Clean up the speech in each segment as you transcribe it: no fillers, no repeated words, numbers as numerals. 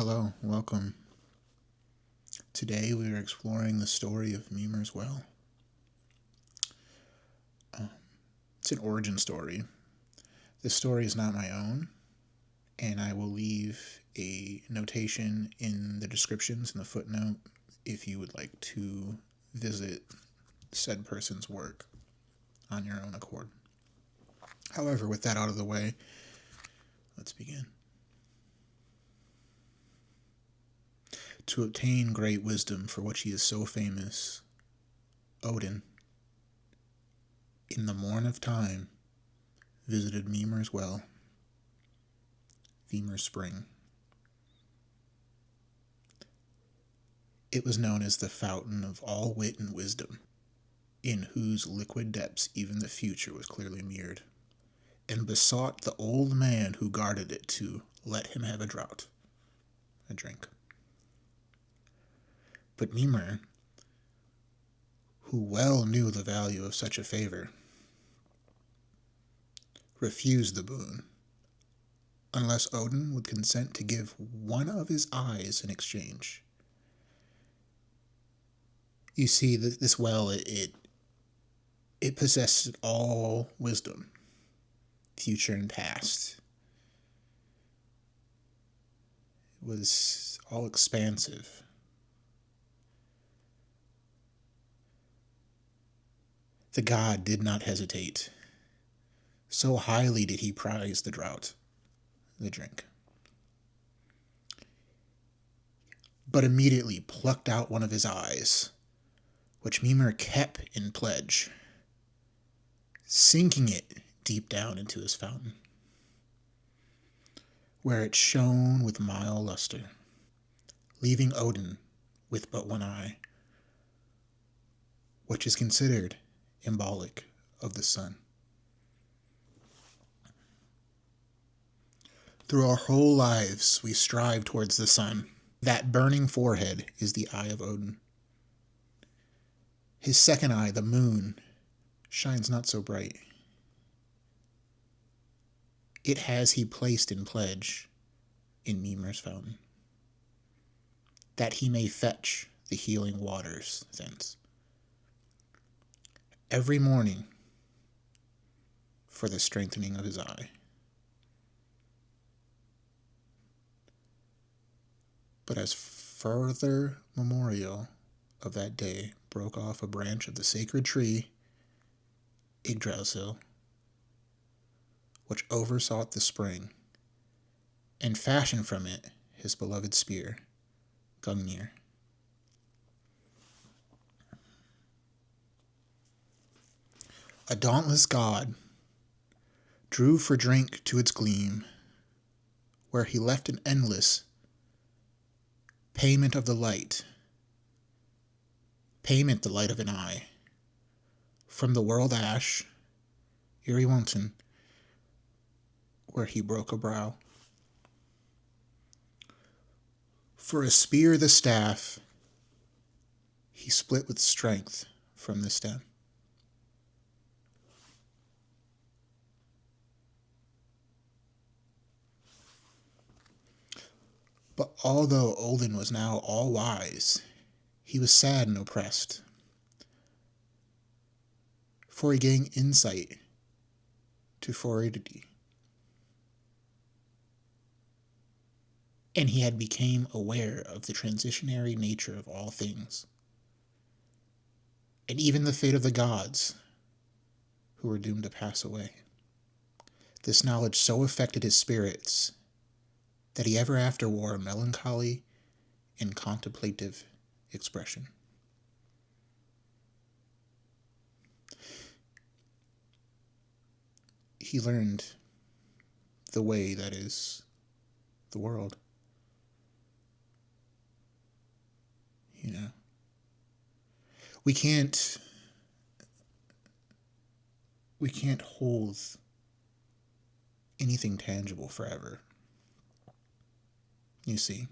Hello, welcome. Today we are exploring the story of Mimir's Well. It's an origin story. This story is not my own, and I will leave a notation in the descriptions in the footnote if you would like to visit said person's work on your own accord. However, with that out of the way, let's begin. To obtain great wisdom for which he is so famous, ODEN, in the morn of time, visited Mimir's Well, Mimir Spring. It was known as the fountain of all wit and wisdom, in whose liquid depths even the future was clearly mirrored, and besought the old man who guarded it to let him have a draught, a drink. But Mimir, who well knew the value of such a favor, refused the boon, unless ODEN would consent to give one of his eyes in exchange. You see, this well, it possessed all wisdom, future and past. It was all expansive. The god did not hesitate. So highly did he prize the draught, the drink. But immediately plucked out one of his eyes, which Mimir kept in pledge, sinking it deep down into his fountain, where it shone with mild luster, leaving ODEN with but one eye, which is considered symbolic of the sun. Through our whole lives, we strive towards the sun. That burning forehead is the eye of ODEN. His second eye, the moon, shines not so bright. It has he placed in pledge in Mimir's fountain, that he may fetch the healing waters thence every morning for the strengthening of his eye. But as further memorial of that day broke off a branch of the sacred tree, Yggdrasil, which oversought the spring, and fashioned from it his beloved spear, Gungnir. A dauntless god drew for drink to its gleam, where he left an endless payment of the light, the light of an eye, from the world ash, Iriwanton, where he broke a brow. For a spear the staff, he split with strength from the stem. But although ODEN was now all-wise, he was sad and oppressed, for he gained insight to foridity, and he had become aware of the transitionary nature of all things, and even the fate of the gods, who were doomed to pass away. This knowledge so affected his spirits that he ever after wore a melancholy and contemplative expression. He learned the way that is the world. You know, we can't hold anything tangible forever. You see,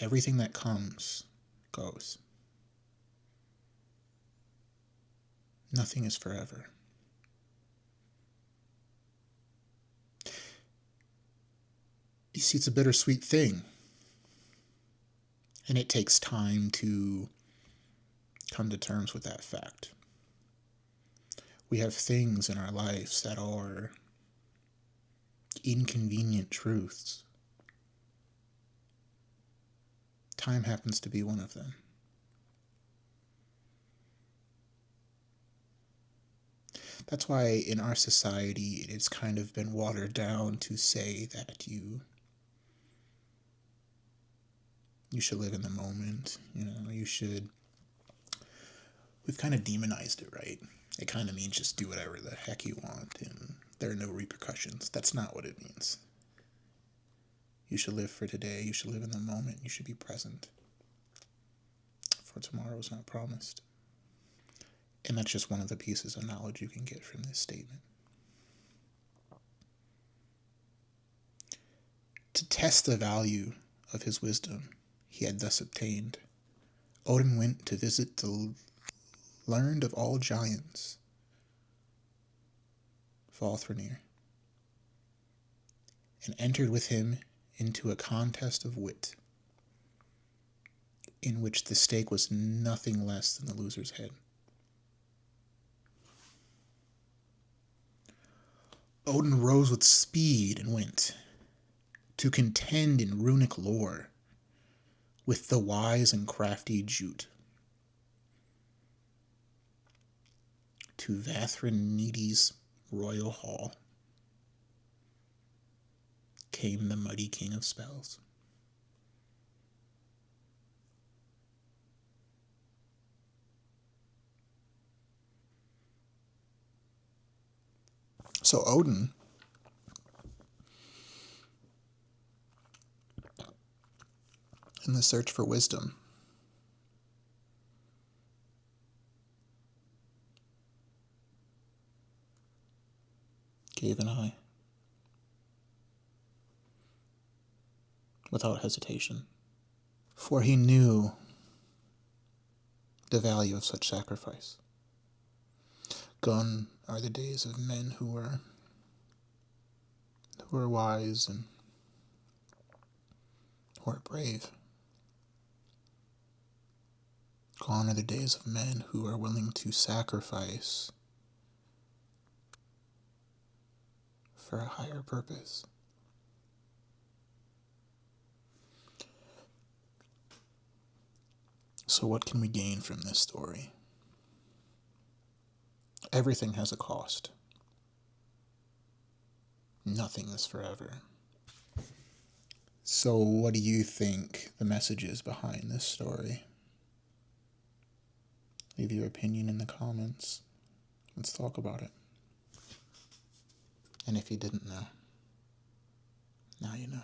everything that comes goes. Nothing is forever. You see, it's a bittersweet thing. And it takes time to come to terms with that fact. We have things in our lives that are inconvenient truths. Time happens to be one of them. That's why in our society it has kind of been watered down to say that you should live in the moment. We've kind of demonized it, right? It kind of means just do whatever the heck you want and there are no repercussions. That's not what it means. You should live for today. You should live in the moment. You should be present. For tomorrow is not promised. And that's just one of the pieces of knowledge you can get from this statement. To test the value of his wisdom he had thus obtained, Odin went to visit the learned of all giants, Valthrunir, and entered with him into a contest of wit, in which the stake was nothing less than the loser's head. Odin rose with speed and went to contend in runic lore with the wise and crafty Jute. To Vathranid's royal hall came the mighty king of spells. So Odin in the search for wisdom gave an eye without hesitation, for he knew the value of such sacrifice. Gone are the days of men who were wise and who were brave. Gone are the days of men who are willing to sacrifice for a higher purpose. So what can we gain from this story? Everything has a cost. Nothing is forever. So what do you think the message is behind this story? Leave your opinion in the comments. Let's talk about it. And if you didn't know, now you know.